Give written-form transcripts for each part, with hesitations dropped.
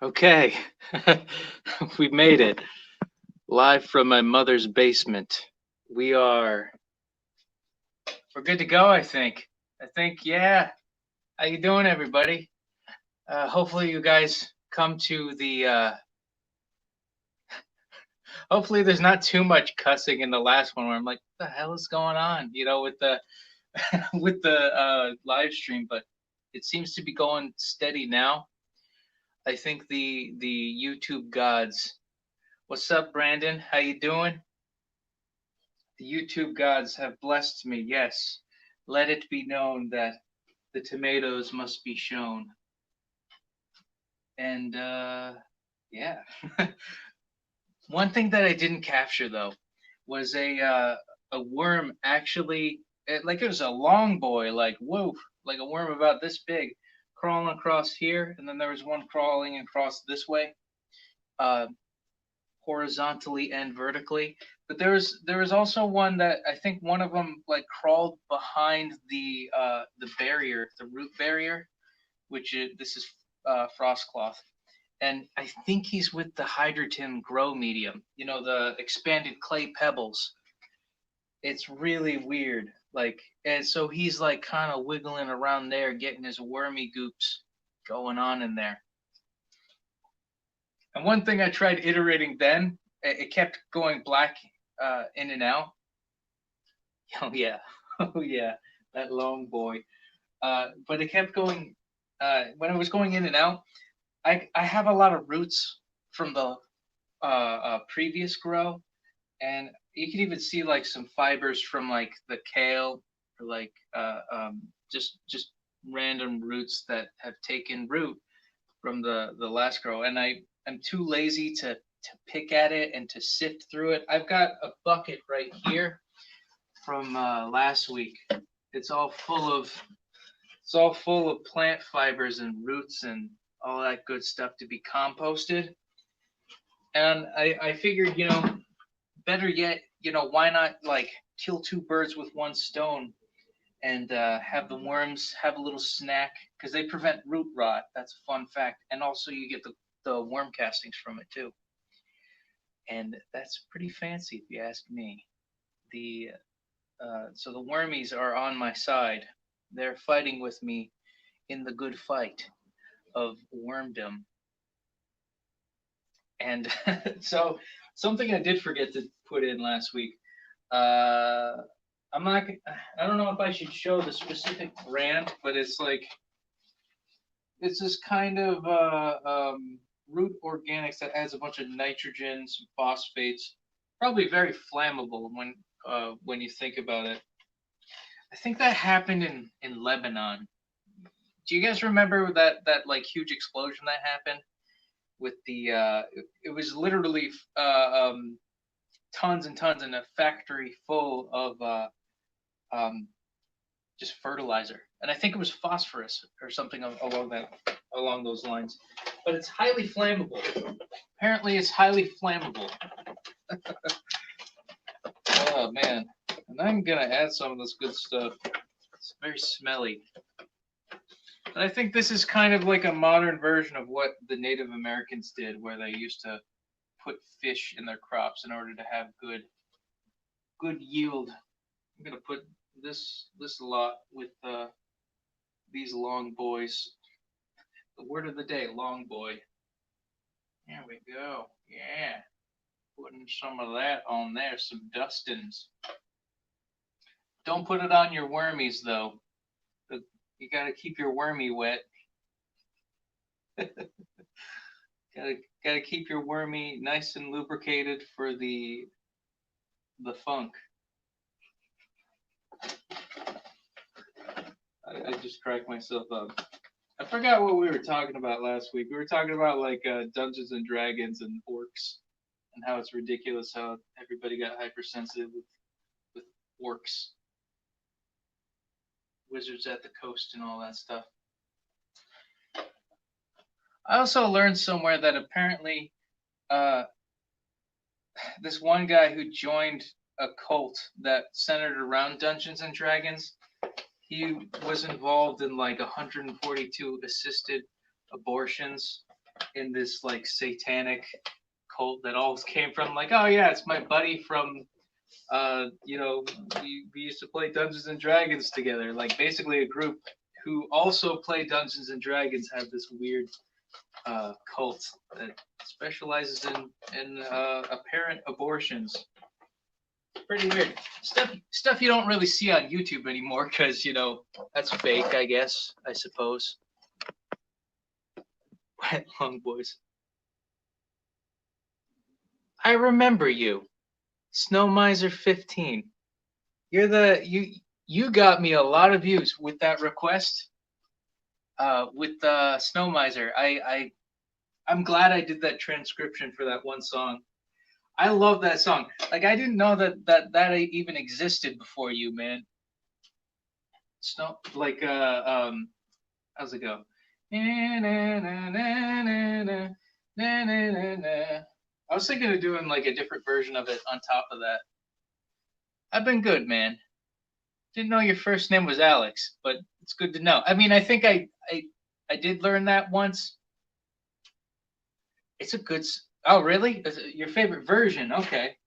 Okay, we made it live from my mother's basement. We are we're good to go, I think. Yeah. How you doing, everybody? Hopefully you guys come to the hopefully there's not too much cussing in the last one where I'm like, what the hell is going on? With the with the live stream, but it seems to be going steady now. I think the YouTube gods. What's up, Brandon? How you doing? The YouTube gods have blessed me, yes. Let it be known that the tomatoes must be shown. And yeah. One thing that I didn't capture though was a worm actually like it was a long boy, like whoa, like a worm about this big, crawling across here, and then there was one crawling across this way. Uh, Horizontally and vertically. But there was also one that I think one of them like crawled behind the barrier, the root barrier, which this is frost cloth, and I think he's with the hydrotin grow medium. The expanded clay pebbles. It's really weird. Like, and so he's like kind of wiggling around there, getting his wormy goops going on in there. And one thing I tried iterating then, it kept going black in and out. Oh yeah, oh yeah, that long boy. But it kept going when it was going in and out. I have a lot of roots from the previous grow, and you can even see like some fibers from like the kale or like just random roots that have taken root from the last grow, and I'm too lazy to pick at it and to sift through it. I've got a bucket right here from last week. It's all full of it's all full of plant fibers and roots and all that good stuff to be composted. And I figured, better yet, why not like kill two birds with one stone and have the worms have a little snack because they prevent root rot. That's a fun fact. And also, you get the worm castings from it too. And that's pretty fancy if you ask me. The So the wormies are on my side. They're fighting with me in the good fight of wormdom. And so something I did forget to put in last week. Uh, I'm not. I don't know if I should show the specific brand, but it's this kind of root organics that adds a bunch of nitrogen, some phosphates. Probably very flammable when you think about it. I think that happened in Lebanon. Do you guys remember that like huge explosion that happened with the? It was literally tons and tons in a factory full of um, just fertilizer, and I think it was phosphorus or something along those lines. But it's highly flammable. Apparently, it's highly flammable. Oh man, and I'm gonna add some of this good stuff. It's very smelly. And I think this is kind of like a modern version of what the Native Americans did, where they used to put fish in their crops in order to have good yield. I'm gonna put this lot with these long boys. The word of the day, long boy. There we go. Yeah, putting some of that on there, some dustins. Don't put it on your wormies though. You gotta keep your wormy wet. gotta gotta keep your wormy nice and lubricated for the funk. I just cracked myself up. I forgot what we were talking about last week. We were talking about like Dungeons and Dragons and orcs, and how it's ridiculous how everybody got hypersensitive with orcs, wizards at the coast, and all that stuff. I also learned somewhere that apparently uh, this one guy who joined a cult that centered around Dungeons and Dragons, he was involved in like 142 assisted abortions in this like satanic cult that all came from like, oh yeah, it's my buddy from we used to play Dungeons and Dragons together. Like basically a group who also play Dungeons and Dragons have this weird cult that specializes in apparent abortions. Pretty weird stuff you don't really see on YouTube anymore because that's fake, I guess. I suppose. Wet long boys. I remember you, Snow Miser 15. You got me a lot of views with that request. With Snow Miser, I'm glad I did that transcription for that one song. I love that song. Like I didn't know that even existed before you, man. Snow, like how's it go? I was thinking of doing like a different version of it on top of that. I've been good, man. Didn't know your first name was Alex, but it's good to know. I mean, I think I did learn that once. It's a good. Oh, really? Is it your favorite version? Okay. I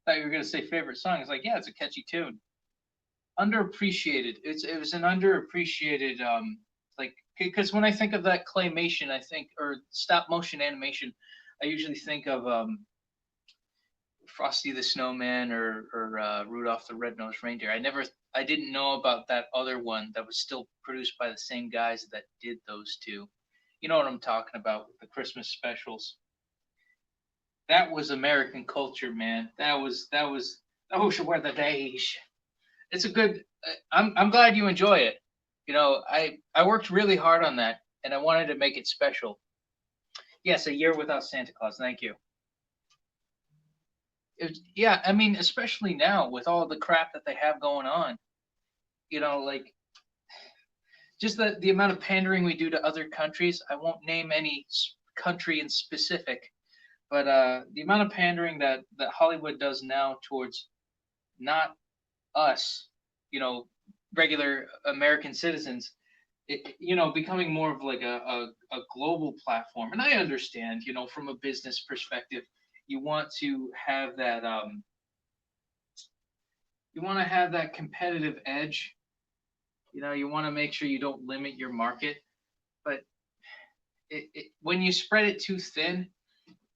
thought you were gonna say favorite song. It's like, yeah, it's a catchy tune. Underappreciated. It was an underappreciated like because when I think of that claymation, I think or stop motion animation, I usually think of Frosty the Snowman or Rudolph the Red-Nosed Reindeer. I didn't know about that other one that was still produced by the same guys that did those two. You know what I'm talking about with the Christmas specials. That was American culture, man. Those were the days. It's a good. I'm glad you enjoy it. I worked really hard on that, and I wanted to make it special. Yes, a year without Santa Claus. Thank you. Yeah, I mean, especially now with all the crap that they have going on. Like just the amount of pandering we do to other countries. I won't name any country in specific, but the amount of pandering that Hollywood does now towards not us, regular American citizens, becoming more of like a global platform. And I understand, from a business perspective, you want to have that competitive edge. You want to make sure you don't limit your market, but when you spread it too thin,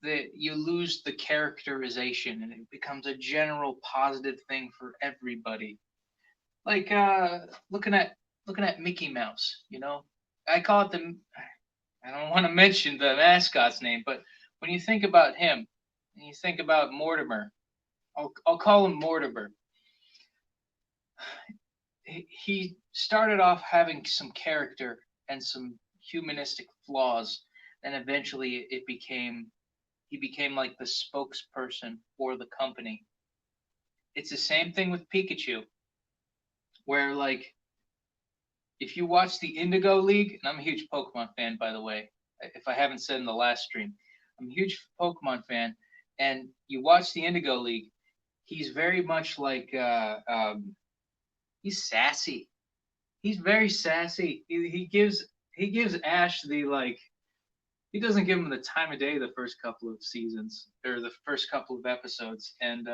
that you lose the characterization and it becomes a general positive thing for everybody. Like looking at Mickey Mouse, I call it I don't want to mention the mascot's name, but when you think about him and you think about Mortimer, I'll call him Mortimer. He started off having some character and some humanistic flaws, and eventually he became like the spokesperson for the company. It's the same thing with Pikachu, where like if you watch the Indigo League, and I'm a huge Pokemon fan, by the way, if I haven't said in the last stream, I'm a huge Pokemon fan, and you watch the Indigo League, he's very much like he's sassy. He's very sassy. He gives Ash the like. He doesn't give him the time of day the first couple of seasons or the first couple of episodes, and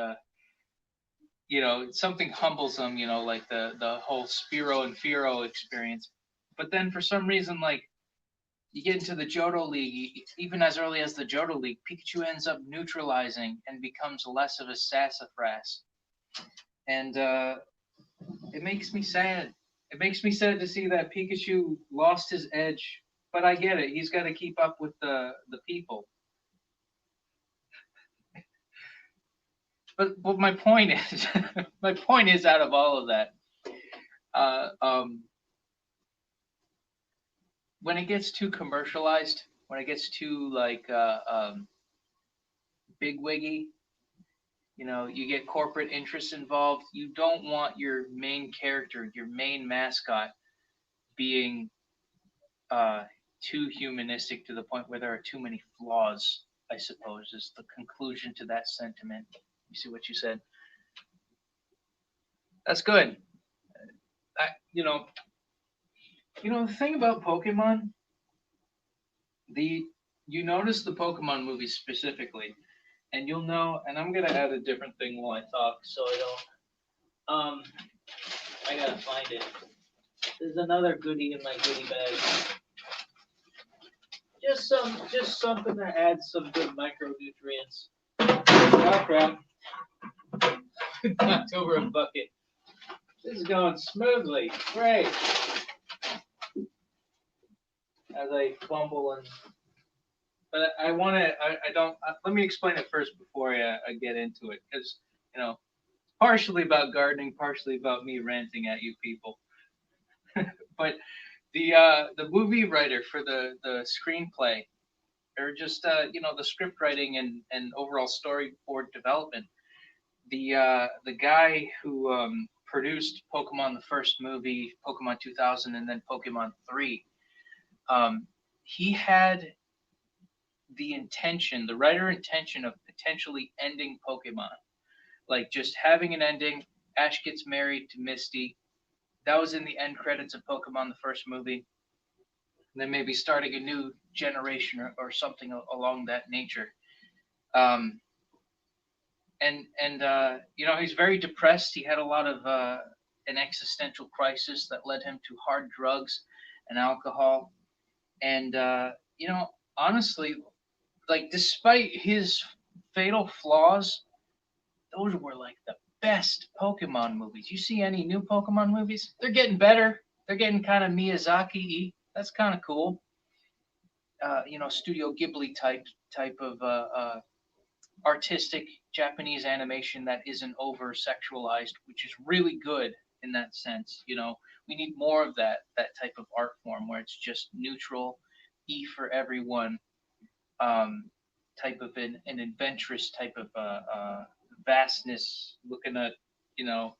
something humbles him. Like the whole Spiro and Firo experience. But then for some reason, like you get into the Johto League, even as early as the Johto League, Pikachu ends up neutralizing and becomes less of a sassafras, and it makes me sad. It makes me sad to see that Pikachu lost his edge, but I get it. He's got to keep up with the people. But my point is, my point is, out of all of that, uh, um, when it gets too commercialized, when it gets too like big wiggy, you get corporate interests involved. You don't want your main character, your main mascot, being too humanistic to the point where there are too many flaws. I suppose is the conclusion to that sentiment. You see what you said? That's good. I, the thing about Pokemon, the you notice the Pokemon movies specifically, and you'll know. And I'm gonna add a different thing while I talk, so I don't. I gotta find it. There's another goodie in my goodie bag. Just something that adds some good micronutrients. Oh crap! Knocked over a bucket. This is going smoothly. Great. As I fumble and, but I want to. I don't. Let me explain it first before I get into it, because you know, partially about gardening, partially about me ranting at you people. But the movie writer for the screenplay, or just the script writing and overall storyboard development, the guy who produced Pokemon the first movie, Pokemon 2000, and then Pokemon 3, he had the writer intention of potentially ending Pokemon, like just having an ending. Ash gets married to Misty. That was in the end credits of Pokemon the first movie. And then maybe starting a new generation or something along that nature. Um, and he's very depressed. He had a lot of an existential crisis that led him to hard drugs and alcohol. And honestly, like despite his fatal flaws, those were like the best Pokemon movies. You see any new Pokemon movies? They're getting better. They're getting kind of Miyazaki-y. That's kind of cool. Studio Ghibli type of artistic Japanese animation that isn't over sexualized, which is really good in that sense. We need more of that type of art form where it's just neutral, E for everyone, type of an adventurous type of vastness, you know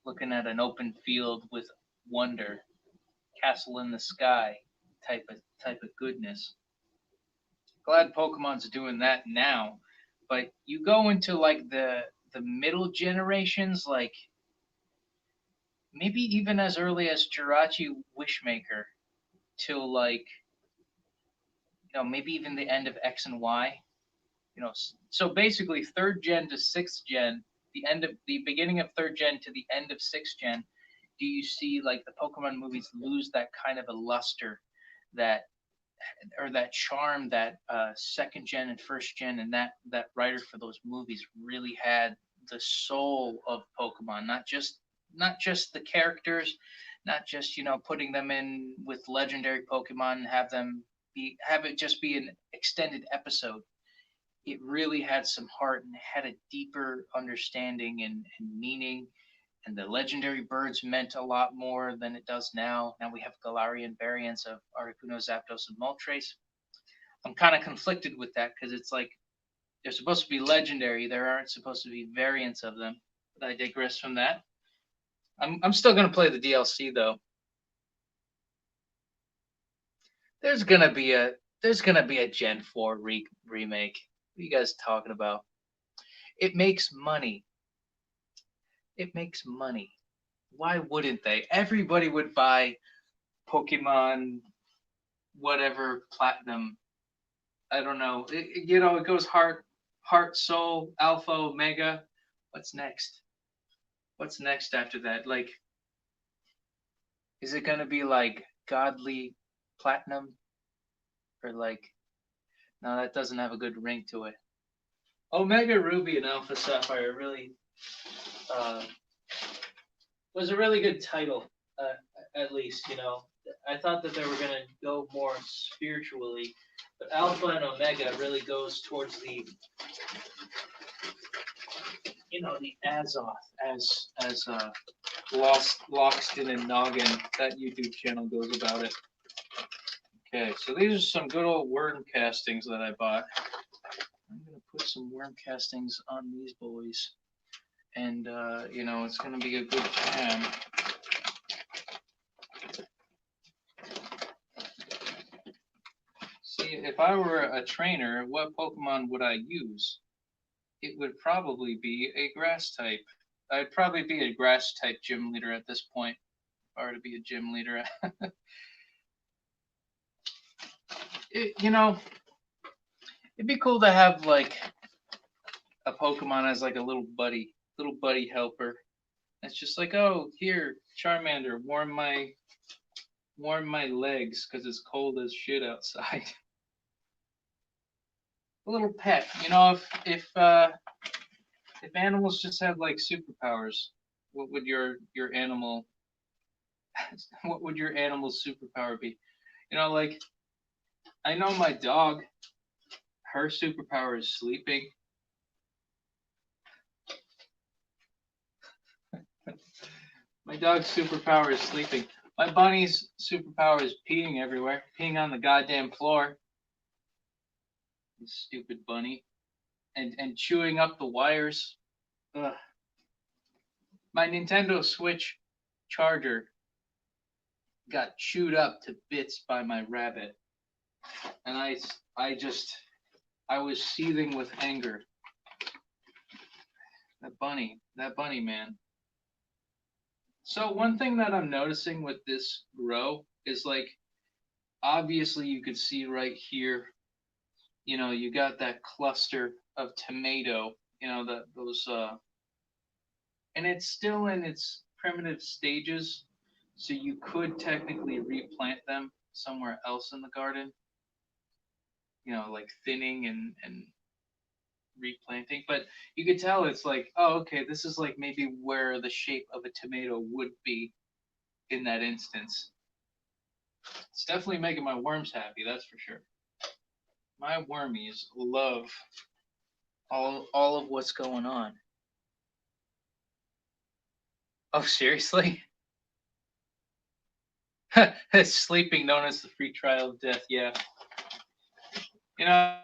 looking at an open field with wonder, castle in the sky type of goodness. Glad Pokemon's doing that now, but you go into like the middle generations, like maybe even as early as Jirachi Wishmaker till like maybe even the end of X and Y. So basically third gen to sixth gen, the beginning of third gen to the end of sixth gen, do you see like the Pokemon movies lose that kind of a luster, that or that charm that second gen and first gen, and that writer for those movies really had the soul of Pokemon, not just the characters, not just putting them in with legendary Pokemon and have it just be an extended episode. It really had some heart and had a deeper understanding and meaning. And the legendary birds meant a lot more than it does now. Now we have Galarian variants of Articuno, Zapdos, and Moltres. I'm kind of conflicted with that because it's like they're supposed to be legendary. There aren't supposed to be variants of them. But I digress from that. I'm still gonna play the DLC though. There's gonna be a Gen 4 remake. What are you guys talking about? It makes money. It makes money. Why wouldn't they? Everybody would buy Pokemon, whatever, Platinum. I don't know. It goes heart, soul, alpha, omega. What's next? What's next after that? Like, is it gonna be like godly platinum, or like? No, that doesn't have a good ring to it. Omega Ruby and Alpha Sapphire really uh, was a really good title. At least I thought that they were gonna go more spiritually, but Alpha and Omega really goes towards the Azoth, as Loxton and Noggin, that YouTube channel, goes about it. Okay, so these are some good old worm castings that I bought. I'm gonna put some worm castings on these boys, and it's gonna be a good time. See, if I were a trainer, what Pokemon would I use? It would probably be a grass type. I'd probably be a grass type gym leader at this point, if I were to be a gym leader. You know, it'd be cool to have like a Pokemon as like a little buddy helper. It's just like, oh, here, Charmander, warm my legs because it's cold as shit outside. A little pet, you know, if animals just had like superpowers, what would your animal what would your animal's superpower be? You know, like I know my dog, her superpower is sleeping. My dog's superpower is sleeping. My bunny's superpower is peeing everywhere, peeing on the goddamn floor. You stupid bunny. And chewing up the wires. Ugh. My Nintendo Switch charger got chewed up to bits by my rabbit, and I was seething with anger. That bunny, man. So one thing that I'm noticing with this grow is like obviously you could see right here, you know, you got that cluster of tomato, you know, that those and it's still in its primitive stages, so you could technically replant them somewhere else in the garden, you know, like thinning and replanting. But you could tell it's like, oh, okay, this is like maybe where the shape of a tomato would be in that instance. It's definitely making my worms happy, that's for sure. My wormies love all of what's going on. Oh, seriously? Sleeping known as the free trial of death, yeah. You know,